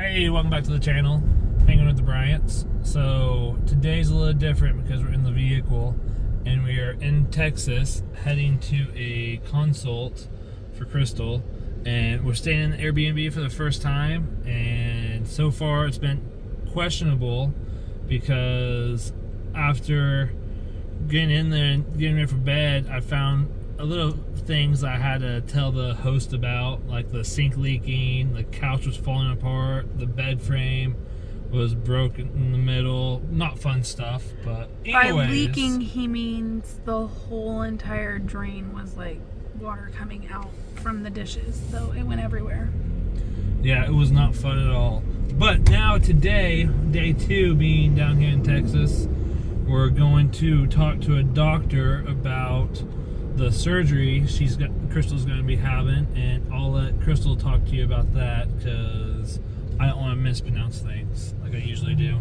Hey, welcome back to the channel, Hanging with the Bryants. So today's a little different because we're in the vehicle and we are in Texas heading to a consult for Crystal, and we're staying in the Airbnb for the first time, and so far it's been questionable because after getting in there and getting ready for bed, I found a little things I had to tell the host about, like the sink leaking, the couch was falling apart, the bed frame was broken in the middle. Not fun stuff, but anyways. By leaking, he means the whole entire drain was like water coming out from the dishes, so it went everywhere. Yeah, it was not fun at all. But now today, day 2 being down here in Texas, we're going to talk to a doctor about the surgery Crystal's going to be having, and I'll let Crystal talk to you about that because I don't want to mispronounce things like I usually do.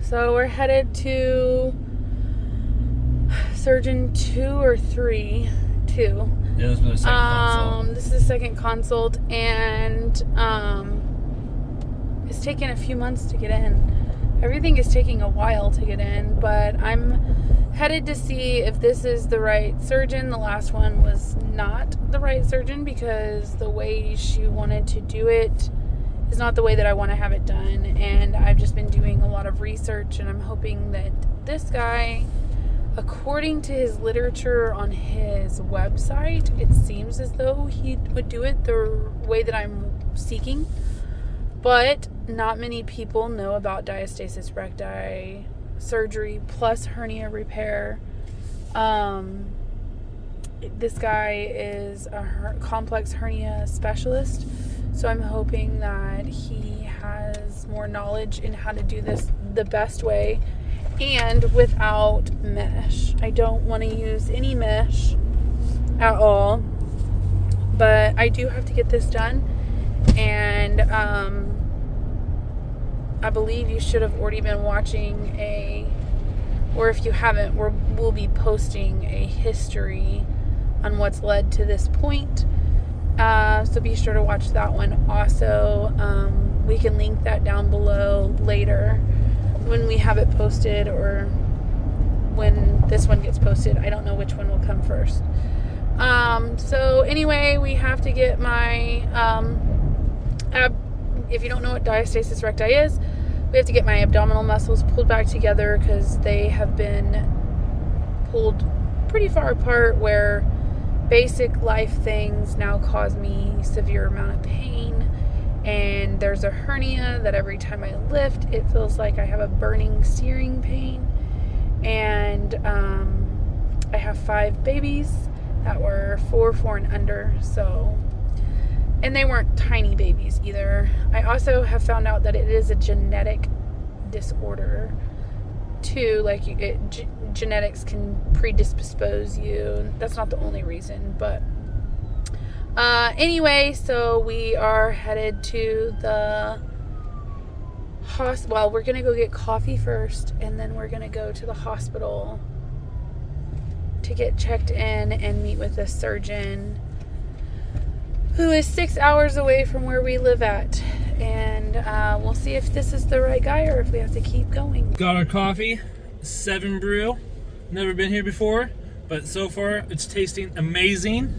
So we're headed to surgeon 2 or 3. 2. Yeah, this is the second consult. This is the second consult, and it's taken a few months to get in. Everything is taking a while to get in, but I'm headed to see if this is the right surgeon. The last one was not the right surgeon because the way she wanted to do it is not the way that I want to have it done. And I've just been doing a lot of research, and I'm hoping that this guy, according to his literature on his website, it seems as though he would do it the way that I'm seeking. But not many people know about diastasis recti surgery plus hernia repair. This guy is a complex hernia specialist, so I'm hoping that he has more knowledge in how to do this the best way and without mesh. I don't want to use any mesh at all, but I do have to get this done, and I believe you should have already been watching or if you haven't, we'll be posting a history on what's led to this point. So be sure to watch that one. Also, we can link that down below later when we have it posted, or when this one gets posted. I don't know which one will come first. So anyway, we have to get my if you don't know what diastasis recti is, we have to get my abdominal muscles pulled back together because they have been pulled pretty far apart, where basic life things now cause me severe amount of pain. And there's a hernia that every time I lift, it feels like I have a burning, searing pain. And I have 5 babies that were 4 and under, so... And they weren't tiny babies either. I also have found out that it is a genetic disorder too. Like genetics can predispose you. That's not the only reason, but anyway, so we are headed to the hospital. Well, we're gonna go get coffee first, and then we're gonna go to the hospital to get checked in and meet with a surgeon who is 6 hours away from where we live at. And we'll see if this is the right guy or if we have to keep going. Got our coffee, 7 Brew. Never been here before, but so far it's tasting amazing.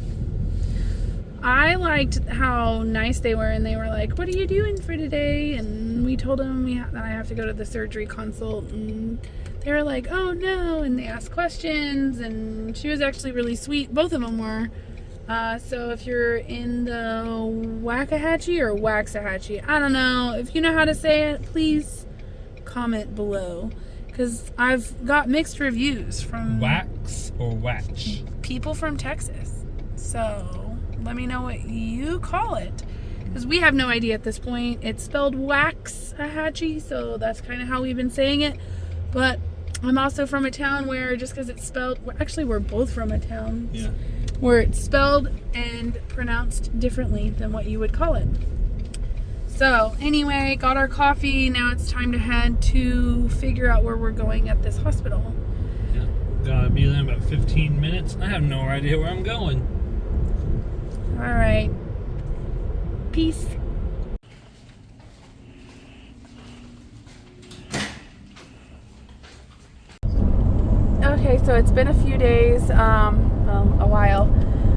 I liked how nice they were, and they were like, "What are you doing for today?" And we told them that I have to go to the surgery consult, and they were like, "Oh no," and they asked questions, and she was actually really sweet. Both of them were. So if you're in the Waxahachie or Waxahachie, I don't know. If you know how to say it, please comment below, because I've got mixed reviews from Wax or Watch? People from Texas. So let me know what you call it, because we have no idea at this point. It's spelled Waxahachie, so that's kind of how we've been saying it. But I'm also from a town where just because it's spelled, actually we're both from a town. Yeah. Where it's spelled and pronounced differently than what you would call it. So anyway, got our coffee. Now it's time to head to figure out where we're going at this hospital. Yeah, gotta be there in about 15 minutes. I have no idea where I'm going. All right. Peace. so it's been a few days, a while.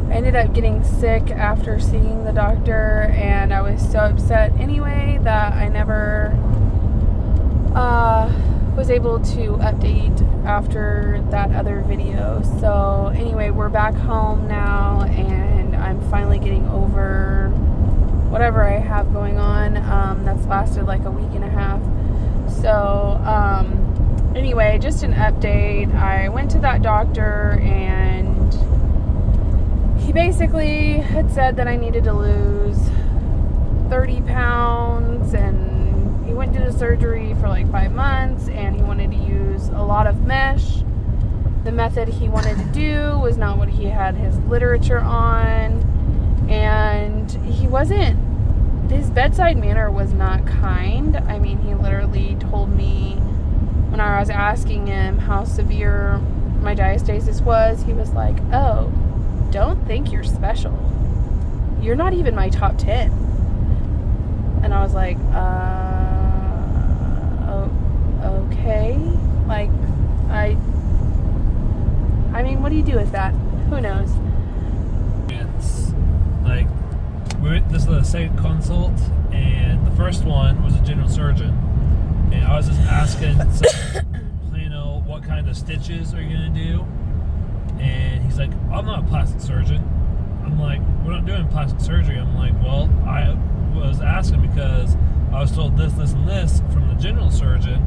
I ended up getting sick after seeing the doctor, and I was so upset anyway that I never was able to update after that other video. So anyway, we're back home now, and I'm finally getting over whatever I have going on. That's lasted like a week and a half. So anyway, just an update. I went to that doctor, and he basically had said that I needed to lose 30 pounds, and he went to the surgery for like 5 months, and he wanted to use a lot of mesh. The method he wanted to do was not what he had his literature on, and his bedside manner was not kind. I mean, he literally told me when I was asking him how severe my diastasis was, he was like, "Oh, don't think you're special. You're not even my top 10. And I was like, okay. Like, I mean, what do you do with that? Who knows? It's like, this is the second consult, and the first one was a general surgeon. And I was just asking, what kind of stitches are you going to do? And he's like, I'm not a plastic surgeon. I'm like, we're not doing plastic surgery. I'm like, well, I was asking because I was told this, and this from the general surgeon,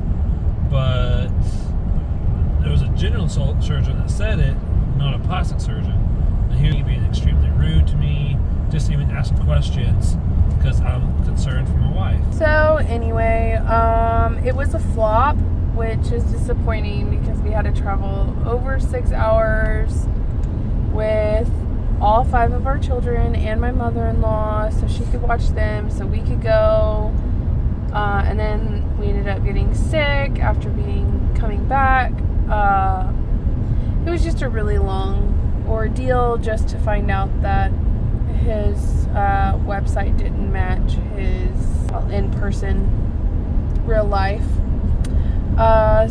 but there was a general surgeon that said it, not a plastic surgeon. And he was being extremely rude to me, just even asking questions because I'm concerned for my wife. So anyway, it was a flop, which is disappointing because we had to travel over 6 hours with all 5 of our children and my mother-in-law so she could watch them so we could go. And then we ended up getting sick after coming back. It was just a really long ordeal just to find out that his website didn't match his in-person real life.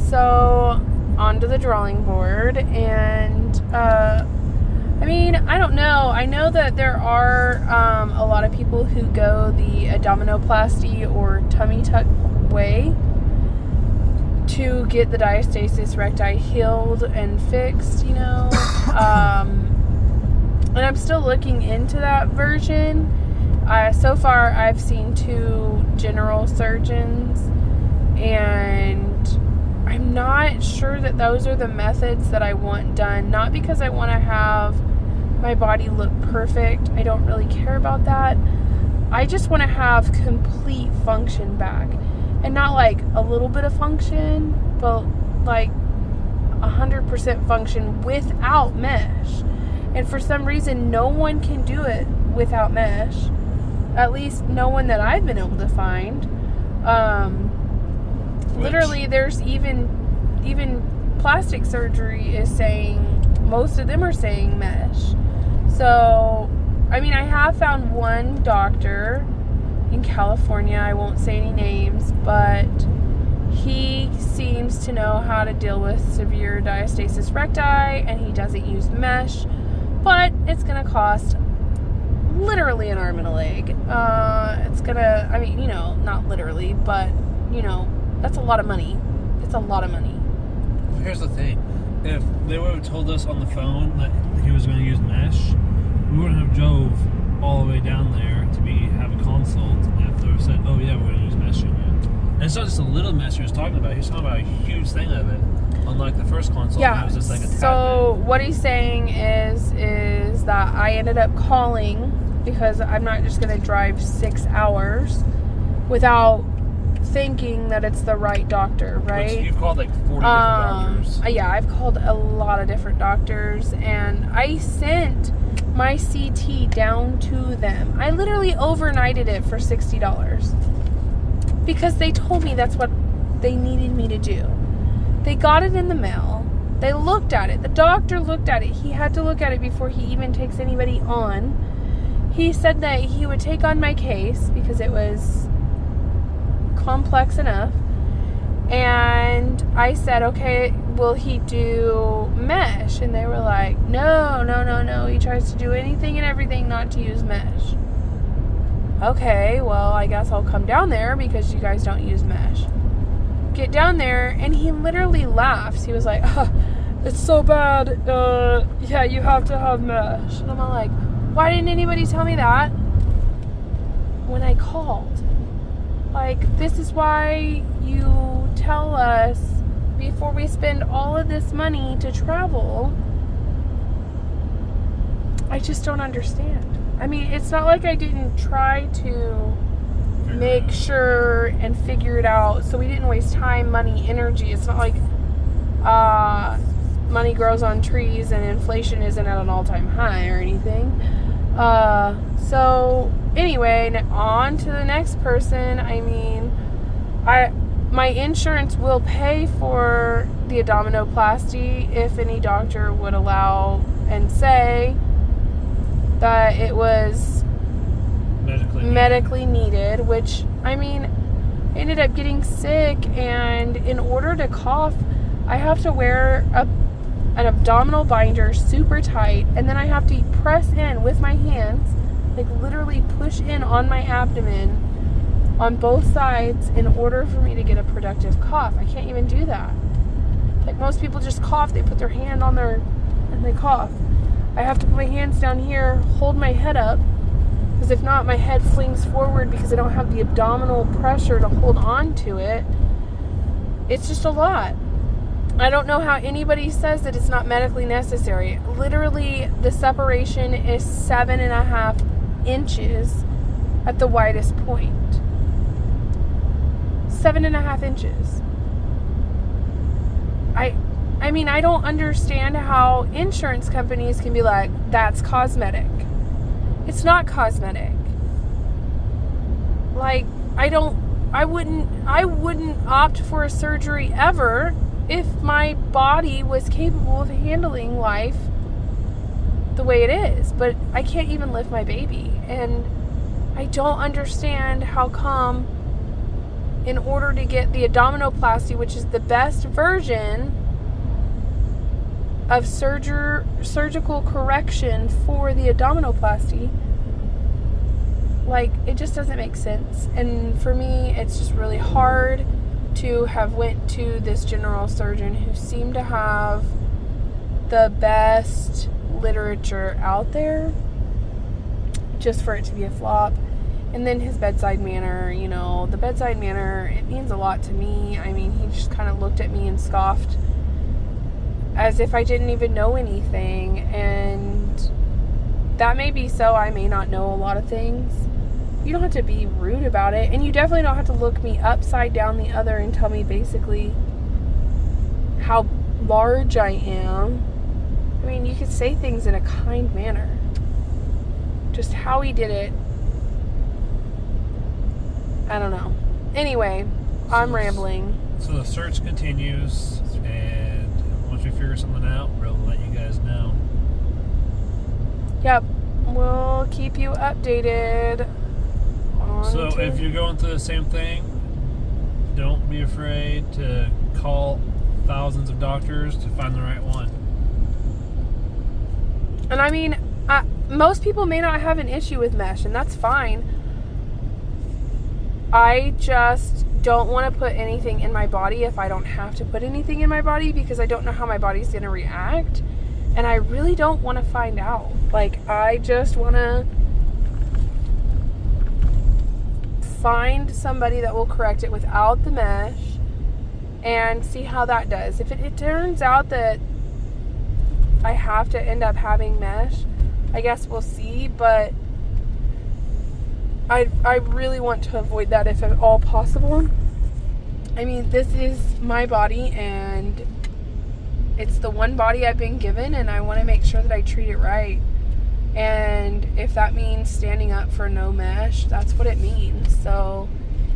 So on to the drawing board, and I mean, I don't know. I know that there are a lot of people who go the abdominoplasty or tummy tuck way to get the diastasis recti healed and fixed, and I'm still looking into that version. So far, I've seen 2 general surgeons, and I'm not sure that those are the methods that I want done. Not because I want to have my body look perfect. I don't really care about that. I just want to have complete function back. And not like a little bit of function, but like 100% function without mesh. And for some reason, no one can do it without mesh. At least no one that I've been able to find. Literally, there's even plastic surgery is saying, most of them are saying mesh. So, I mean, I have found one doctor in California, I won't say any names, but he seems to know how to deal with severe diastasis recti, and he doesn't use mesh, but it's going to cost literally an arm and a leg. It's going to, I mean, not literally, but, that's a lot of money. It's a lot of money. Well, here's the thing. If they would have told us on the phone that he was going to use mesh, we wouldn't have drove all the way down there to have a consult if they would have said, oh yeah, we're going to use mesh in it. And it's not just a little mesh he was talking about. He was talking about a huge thing of it. Unlike the first consult, it was just like a tad so bit. What he's saying is that I ended up calling because I'm not just going to drive 6 hours without thinking that it's the right doctor, right? Which you've called like 40 different doctors. Yeah, I've called a lot of different doctors, and I sent my CT down to them. I literally overnighted it for $60 because they told me that's what they needed me to do. They got it in the mail. They looked at it. The doctor looked at it. He had to look at it before he even takes anybody on. He said that he would take on my case because it was complex enough. And I said, okay, will he do mesh? And they were like, no. He tries to do anything and everything not to use mesh. Okay, well, I guess I'll come down there because you guys don't use mesh. Get down there, and he literally laughs. He was like, it's so bad. Yeah, you have to have mesh. And I'm like, why didn't anybody tell me that when I called? Like, this is why you tell us before we spend all of this money to travel. I just don't understand. I mean, it's not like I didn't try to make sure and figure it out so we didn't waste time, money, energy. It's not like money grows on trees and inflation isn't at an all-time high or anything. So anyway, on to the next person. I mean, my insurance will pay for the abdominoplasty if any doctor would allow and say that it was medically needed, which, I mean, I ended up getting sick, and in order to cough, I have to wear an abdominal binder super tight, and then I have to press in with my hands, like literally push in on my abdomen on both sides in order for me to get a productive cough. I can't even do that. Like, most people just cough, they put their hand on their, and they cough. I have to put my hands down here, hold my head up, because if not, my head flings forward because I don't have the abdominal pressure to hold on to it. It's just a lot. I don't know how anybody says that it's not medically necessary. Literally, the separation is 7.5 inches at the widest point. 7.5 inches. I mean, I don't understand how insurance companies can be like, that's cosmetic. It's not cosmetic. Like, I wouldn't opt for a surgery ever if my body was capable of handling life the way it is. But I can't even lift my baby. And I don't understand how come in order to get the abdominoplasty, which is the best version of surgical correction for the abdominoplasty, like, it just doesn't make sense. And for me, it's just really hard to have went to this general surgeon who seemed to have the best literature out there, just for it to be a flop. And then his bedside manner, the bedside manner, it means a lot to me. I mean, he just kind of looked at me and scoffed as if I didn't even know anything. And that may be so. I may not know a lot of things. You don't have to be rude about it. And you definitely don't have to look me upside down the other and tell me basically how large I am. I mean, you could say things in a kind manner. Just how he did it, I don't know. Anyway, I'm rambling. So the search continues, and once we figure something out, we'll let you guys know. Yep, we'll keep you updated. So if you're going through the same thing, don't be afraid to call thousands of doctors to find the right one. And I mean, most people may not have an issue with mesh, and that's fine. I just don't want to put anything in my body if I don't have to put anything in my body, because I don't know how my body's going to react, and I really don't want to find out. Like, I just want to find somebody that will correct it without the mesh and see how that does. If it turns out that I have to end up having mesh, I guess we'll see, but I really want to avoid that if at all possible. I mean, this is my body, and it's the one body I've been given, and I want to make sure that I treat it right. And if that means standing up for no mesh, that's what it means. So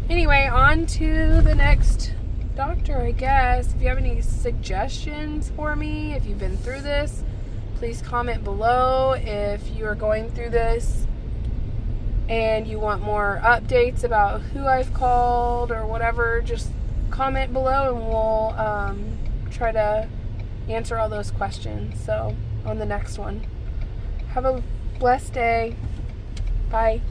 anyway, on to the next doctor, I guess. If you have any suggestions for me, if you've been through this, please comment below. If you are going through this and you want more updates about who I've called or whatever, just comment below, and we'll try to answer all those questions. So on the next one. Have a blessed day. Bye.